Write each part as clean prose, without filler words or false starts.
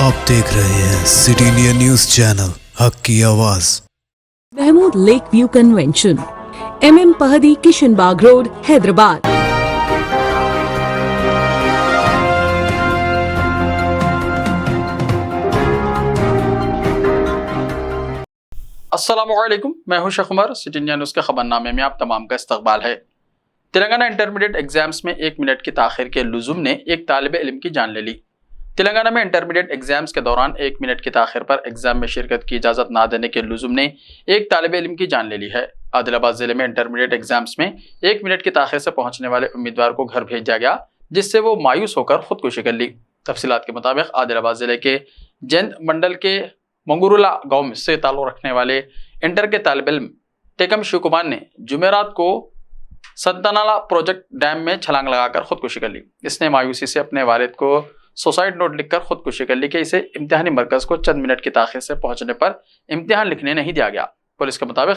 आप देख रहे हैं सिटी इंडिया न्यूज चैनल, हक की आवाज। Mahmood lake view convention, MM Pahadi, Kishanbagh road, Hyderabad. अस्सलामुअलैकुम, मैं हूं Sheikh Umar. City India news के खबरनामे में आप तमाम का इस्तकबाल है। तेलंगाना इंटरमीडिएट एग्जाम्स में 1 मिनट की ताखिर के लुज़ुम ने एक तालिब इल्म की जान ले ली। तेलंगाना में इंटरमीडिएट एग्जाम्स के दौरान 1 मिनट की ताखिर पर एग्जाम में शिरकत की इजाज़त ना देने के लुज़ुम ने एक तालिब इल्म की जान ले ली है। आदिलाबाद जिले में इंटरमीडिएट एग्जाम्स में 1 मिनट की ताखिर से पहुंचने वाले उम्मीदवार को घर भेज दिया गया, जिससे वो मायूस होकर खुदकुशी कर ली। तफसीलात के मुताबिक आदिलाबाद जिले के जैंद मंडल के मंगुरुला गांव से ताल्लुक़ रखने वाले इंटर के तालिब इल्म टेकम शिव कुमार ने जुमेरात को संतनाला प्रोजेक्ट डैम में छलांग लगाकर खुदकुशी कर ली। इसने मायूसी से अपने वालिद को सुसाइड नोट लिखकर खुदकुशी कर ली कि इसे इम्तिहानी मरकज को चंद मिनट की ताखिर से पहुंचने पर इम्तिहान लिखने नहीं दिया गया। पुलिस के मुताबिक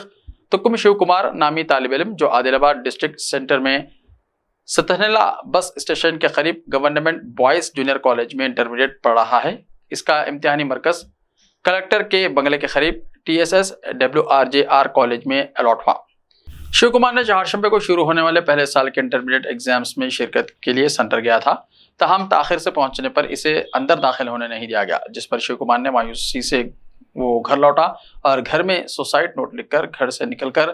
तुकुम शिव कुमार नामी तालिब इल्म, जो आदिलाबाद डिस्ट्रिक्ट सेंटर में सतहनेला बस स्टेशन के करीब गवर्नमेंट बॉयज जूनियर कॉलेज में इंटरमीडिएट पढ़ रहा है, इसका इम्तिहानी मरकज कलेक्टर के बंगले के करीब TSS WRJR कॉलेज में अलॉट हुआ। शिव कुमार ने चारशंबे को शुरू होने वाले पहले साल के इंटरमीडिएट एग्जाम्स में शिरकत के लिए सेंटर गया था, ताहम ताखिर से पहुंचने पर इसे अंदर दाखिल होने नहीं दिया गया, जिस पर शिव कुमार ने मायूसी से वो घर लौटा और घर में सुसाइड नोट लिखकर घर से निकलकर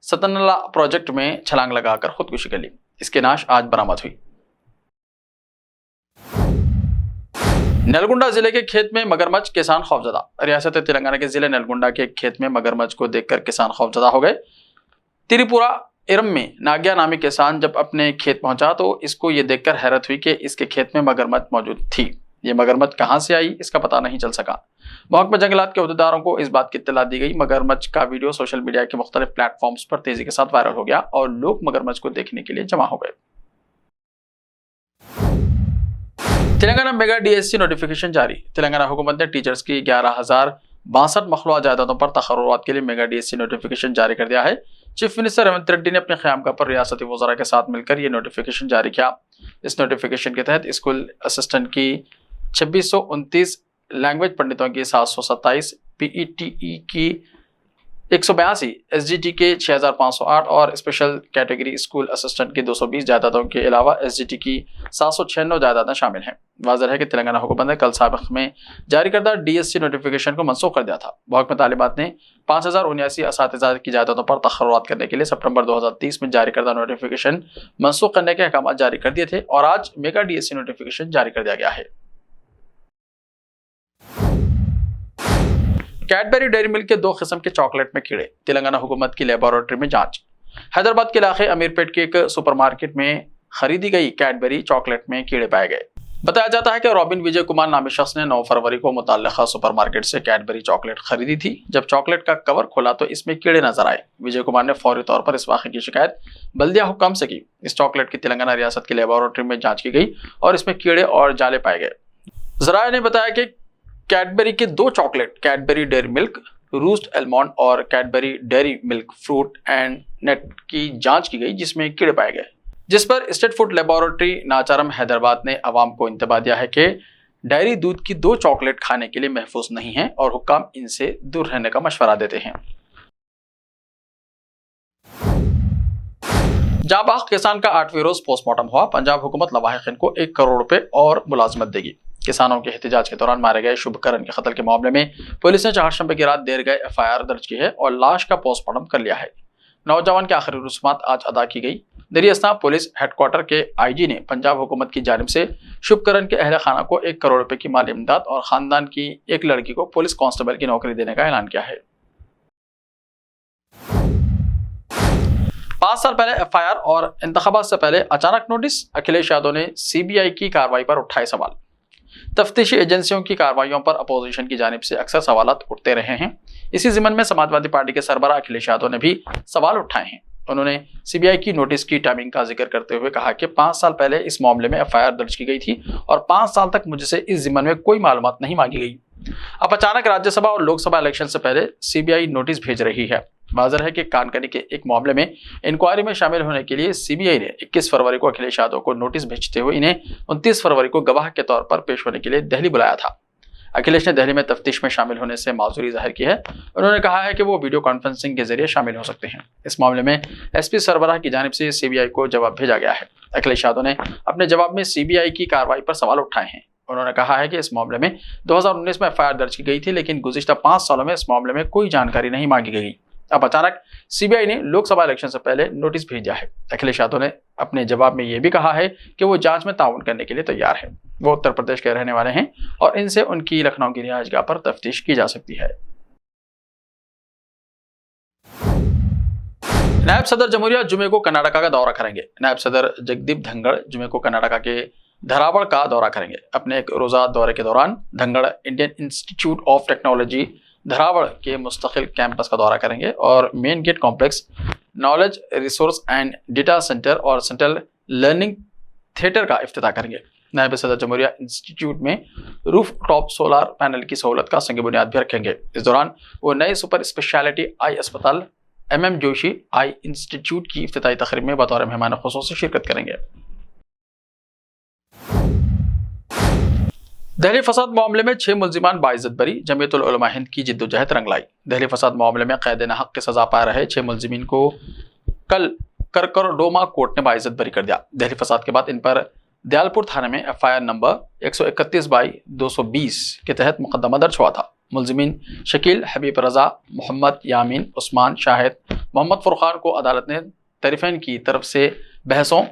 सतनला प्रोजेक्ट में छलांग लगाकर खुदकुशी कर ली। इसकी नाश आज बरामद हुई। नलगुंडा जिले के खेत में मगरमच्छ, किसान खौफजदा। रियासत तेलंगाना के जिले नलगुंडा के खेत में मगरमच्छ को देखकर किसान खौफजदा हो गए। त्रिपुरा इरम में नागिया नामी किसान जब अपने खेत पहुंचा तो इसको ये देखकर हैरत हुई कि इसके खेत में मगरमच्छ मौजूद थी। ये मगरमच्छ कहां से आई, इसका पता नहीं चल सका। महकमा जंगलात के अहदेदारों को इस बात की इत्तला दी गई। मगरमच्छ का वीडियो सोशल मीडिया के मुख्तलिफ प्लेटफॉर्म्स पर तेजी के साथ वायरल हो गया और लोग मगरमच्छ को देखने के लिए जमा हो गए। तेलंगाना मेगा DSC नोटिफिकेशन जारी। तेलंगाना हुकूमत ने टीचर्स की 11,062 मखलूआ जायदादों पर तकर्रुरात के लिए मेगा DSC नोटिफिकेशन जारी कर दिया है। चीफ मिनिस्टर रेवंत रेड्डी ने अपने क़यामगाह पर रियासती वज़रा के साथ मिलकर यह नोटिफिकेशन जारी किया। इस नोटिफिकेशन के तहत स्कूल असिस्टेंट की 2629, लैंग्वेज पंडितों की 727, PETE की 182, SGT के 6508 और स्पेशल कैटेगरी स्कूल असिस्टेंट की 220 जायदादों के अलावा SGT की 796 जायदादें शामिल हैं। वाज़ेह है कि तेलंगाना हुकूमत ने कल साबिक़ में जारी करदा DSC नोटिफिकेशन को मनसूख कर दिया था। महकमा तालीमात ने 5079 असातिज़ा की जायदादों पर तखर्रुरात करने के लिए सितंबर 2030 में जारी करदा नोटिफिकेशन मनसूख करने के अहकाम जारी कर दिए थे और आज मेगा DSC नोटिफिकेशन जारी कर दिया गया है। कैडबरी डेयरी मिल्क के 2 किस्म के चॉकलेट में कीड़े। तेलंगाना हुकूमत की लेबोरेटरी में जांच। हैदराबाद के इलाके अमीरपेट के एक सुपरमार्केट में खरीदी गई कैडबरी चॉकलेट में कीड़े पाए गए। बताया जाता है कि रॉबिन विजय कुमार नामी शख्स ने 9 फरवरी को मुतल्लिका सुपरमार्केट से कैडबरी चॉकलेट खरीदी थी। जब चॉकलेट का कवर खोला तो इसमें कीड़े नजर आए। विजय कुमार ने फौरी तौर पर इस वाक़े की शिकायत बल्दिया हुक्काम से की। इस चॉकलेट की तेलंगाना रियासत की लेबोरेटरी में जाँच की गई और इसमें कीड़े और जाले पाए गए। ज़राए ने बताया कि कैडबरी के 2 chocolate, Cadbury dairy milk roast almond और Cadbury dairy milk fruit and nut की जांच की गई, जिसमें कीड़े पाए गए, जिस पर स्टेट फूड लेबोरेटरी नाचारम हैदराबाद ने अवाम को इंतबाह दिया है कि डेयरी दूध की 2 चॉकलेट खाने के लिए महफूज नहीं है और हुक्काम इनसे दूर रहने का मशवरा देते हैं। जाबाज किसान का 8वें रोज पोस्टमार्टम हुआ। पंजाब हुकूमत लवाहिकीन को 1 करोड़ रुपए और मुलाजमत देगी। किसानों के एहतजाज के दौरान मारे गए शुभकरण के कत्ल के मामले में पुलिस ने चारशंबे की रात देर गए FIR दर्ज की है और लाश का पोस्टमार्टम कर लिया है। नौजवान की आखिरी रस्मात आज अदा की गई। दरियास्ता पुलिस हेडक्वार्टर के IG ने पंजाब हुकूमत की जानिब से शुभकरण के अहल खाना को 1 करोड़ रुपए की माली इमदाद और खानदान की एक लड़की को पुलिस कांस्टेबल की नौकरी देने का ऐलान किया है। 5 साल पहले FIR और इंतखाबात से पहले अचानक नोटिस। अखिलेश यादव ने CBI की कार्रवाई पर उठाए सवाल। तफ्तीशी एजेंसियों की कार्रवाइयों पर अपोजिशन की जानिब से अक्सर सवालात उठते रहे हैं। इसी ज़िमन में समाजवादी पार्टी के सरबराह अखिलेश यादव ने भी सवाल उठाए हैं। उन्होंने CBI की नोटिस की टाइमिंग का जिक्र करते हुए कहा कि 5 साल पहले इस मामले में FIR दर्ज की गई थी और 5 साल तक मुझसे इस ज़िमन में कोई मालूमात नहीं मांगी गई। अब अचानक राज्यसभा और लोकसभा इलेक्शन से पहले CBI नोटिस भेज रही है। वाज़ेह है कि कानकनी के एक मामले में इंक्वायरी में शामिल होने के लिए CBI ने 21 फरवरी को अखिलेश यादव को नोटिस भेजते हुए इन्हें 29 फरवरी को गवाह के तौर पर पेश होने के लिए दिल्ली बुलाया था। अखिलेश ने दिल्ली में तफ्तीश में शामिल होने से माजूरी जाहिर की है। उन्होंने कहा है कि वो वीडियो कॉन्फ्रेंसिंग के जरिए शामिल हो सकते हैं। इस मामले में एसपी सरबराह की जानिब से सीबीआई को जवाब भेजा गया है। अखिलेश यादव ने अपने जवाब में सीबीआई की कार्रवाई पर सवाल उठाए हैं। उन्होंने कहा है कि इस मामले में 2019 में एफआईआर दर्ज की गई थी, लेकिन गुज़िश्ता 5 सालों में इस मामले में कोई जानकारी नहीं मांगी गई। अब अचानक सीबीआई ने लोकसभा इलेक्शन से पहले नोटिस भेजा है। अखिलेश यादव ने अपने जवाब में यह भी कहा है कि वो जांच में ताउन करने के लिए तैयार है। वो उत्तर प्रदेश के रहने वाले हैं और इनसे उनकी लखनऊ की रिहाइशगाह पर तफ्तीश की जा सकती है। नायब सदर जमहूरिया जुमे को कर्नाटका का दौरा करेंगे। नायब सदर जगदीप धनखड़ जुमे को कर्नाटका के धरावड़ का दौरा करेंगे। अपने एक रोजा दौरे के दौरान Dhankhar Indian institute of technology Dharwad के मुस्तकिल कैंपस का दौरा करेंगे और main gate complex, knowledge resource and data centre और सेंट्रल लर्निंग थिएटर का इफ्तिताह करेंगे। नायब सदर जमहूरिया इंस्टीट्यूट में रूफ टॉप सोलर पैनल की सहूलत का संग बुनियाद भी रखेंगे। इस दौरान वो नए सुपर स्पेशलिटी आई अस्पताल MM जोशी आई इंस्टीट्यूट की इफ्तिताही तकरीब में बतौर मेहमान खुसूसी शिरकत करेंगे। दहली फसाद मामले में 6 मुल्जिमान बाइज्जत बरी, जमीयतुल उलमा हिंद की जिद्दोजहद रंग लाई। दहली फसाद मामले में कैद नाहक की सजा पा रहे 6 मुल्जिमीन को कल करकरडोमा कोर्ट ने बाइज्जत बरी कर दिया। दहली फसाद के बाद इन पर दयालपुर थाने में एफआईआर नंबर 131/220 के तहत मुकदमा दर्ज हुआ था। मुल्जिमीन शकील, हबीब रजा, मोहम्मद यामीन, उस्मान, शाहिद, मोहम्मद फुरकान को अदालत ने तरीफैन की तरफ से बहसों,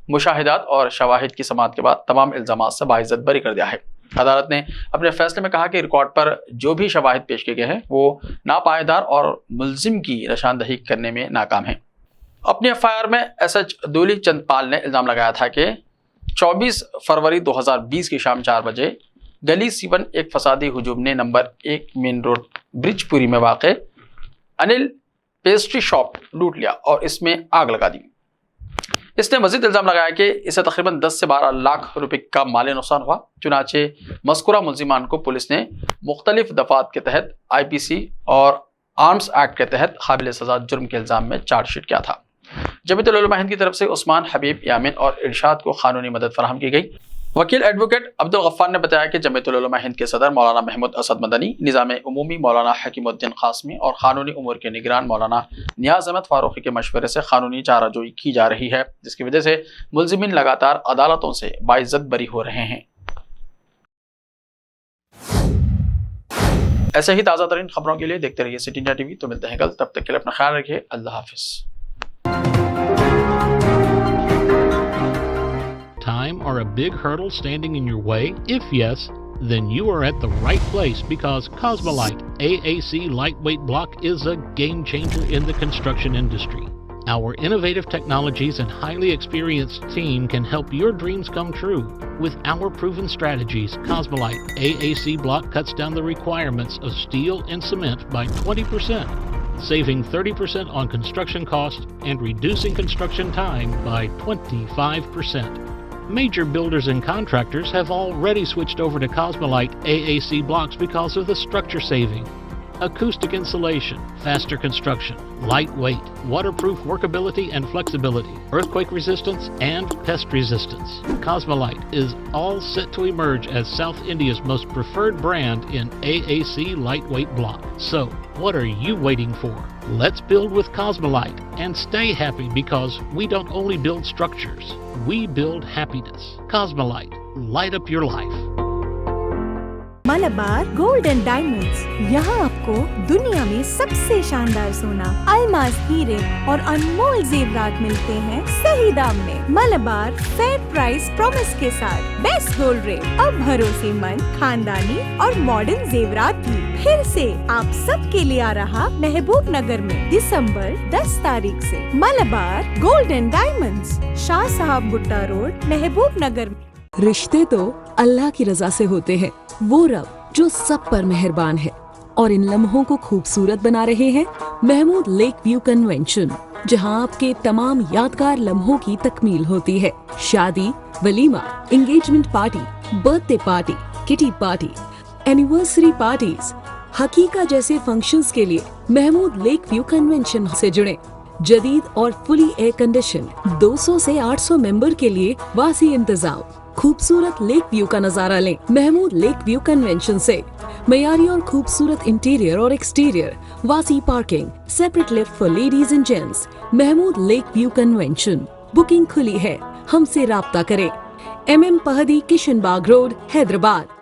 मुशाहिदात और शवाहिद की समाअत के बाद तमाम इल्जामात से बाइज्जत बरी कर दिया है। अदालत ने अपने फैसले में कहा कि रिकॉर्ड पर जो भी शवाहिद पेश किए गए हैं वो नापायदार और मुल्जिम की निशानदही करने में नाकाम है। अपनी एफआईआर में SH दूली चंदपाल ने इल्ज़ाम लगाया था कि 24 फरवरी 2020 की शाम 4 बजे गली C1 एक फसादी हुजूम ने नंबर 1 मेन रोड ब्रिजपुरी में वाक़े अनिल पेस्ट्री शॉप लूट लिया और इसमें आग लगा दी। इसने मजीद इल्ज़ाम लगाया कि इसे तकरीबन 10 से 12 लाख रुपए का माली नुकसान हुआ। चुनाचे मज़कूरा मुल्जिमान को पुलिस ने मुख्तलिफ दफ़ात के तहत IPC और आर्म्स एक्ट के तहत काबिल सज़ा जुर्म के इल्ज़ाम में चार्जशीट किया था। जमीयतुल उलमा हिंद की तरफ से उस्मान, हबीब, यामिन और इरशाद को कानूनी मदद फराहम की गई। वकील एडवोकेट अब्दुल गफ्फार ने बताया कि जमीयतुल उलमा हिंद के सदर मौलाना महमूद असद मदनी, निज़ाम उमूमी मौलाना हकीमुद्दीन कासमी और कानूनी उमूर के निगरान मौलाना नियाज़ अहमद फारूकी के मशवरे से कानूनी चाराजोई की जा रही है, जिसकी वजह से मुल्जिमीन लगातार अदालतों से बाइज्जत बरी हो रहे हैं। ऐसे ही ताज़ा तरीन खबरों के लिए देखते रहिए सिटी इंडिया TV। तो मिलते हैं कल, तब तक के लिए अपना ख्याल रखिए। अल्लाह हाफिज़। Time or a big hurdle standing in your way? If yes, then you are at the right place, because Cosmolite AAC lightweight block is a game changer in the construction industry. Our innovative technologies and highly experienced team can help your dreams come true. With our proven strategies, Cosmolite AAC block cuts down the requirements of steel and cement by 20%, saving 30% on construction costs and reducing construction time by 25%. Major builders and contractors have already switched over to Cosmolite AAC blocks because of the structure saving, acoustic insulation, faster construction, lightweight, waterproof workability and flexibility, earthquake resistance, and pest resistance. Cosmolite is all set to emerge as South India's most preferred brand in AAC lightweight block. So, what are you waiting for? Let's build with Cosmolite and stay happy, because we don't only build structures, we build happiness. Cosmolite, light up your life. Malabar gold and diamonds, यहाँ आपको दुनिया में सबसे शानदार सोना, अलमास, हीरे और अनमोल जेवरात मिलते हैं सही दाम में। मलबार फेयर प्राइस प्रॉमिस के साथ बेस्ट गोल्ड रेट, अब भरोसेमंद, खानदानी और मॉडर्न जेवरात भी फिर से आप सबके लिए आ रहा महबूब नगर में दिसंबर 10 तारीख से। Malabar gold and diamonds, Shah साहब गुट्टा रोड, महबूब नगर। रिश्ते तो अल्लाह की रजा से होते हैं, वो रब जो सब पर मेहरबान है। और इन लम्हों को खूबसूरत बना रहे हैं महमूद लेक व्यू कन्वेंशन, जहां आपके तमाम यादगार लम्हों की तकमील होती है। शादी, वलीमा, engagement party, birthday party, kitty party, anniversary parties, हकीका जैसे फंक्शंस के लिए महमूद लेक व्यू कन्वेंशन से जुड़े। जदीद और फुली एयर कंडीशन 200 से 800 मेंबर के लिए वासी इंतजाम। खूबसूरत लेक व्यू का नजारा लें महमूद लेक व्यू कन्वेंशन से। मयारी और खूबसूरत इंटीरियर और एक्सटीरियर, वासी parking, separate lift for ladies and gents. Mahmood lake view convention. Booking खुली है, हमसे राब्ता करें। MM Pahadi, Kishan Bagh road, Hyderabad.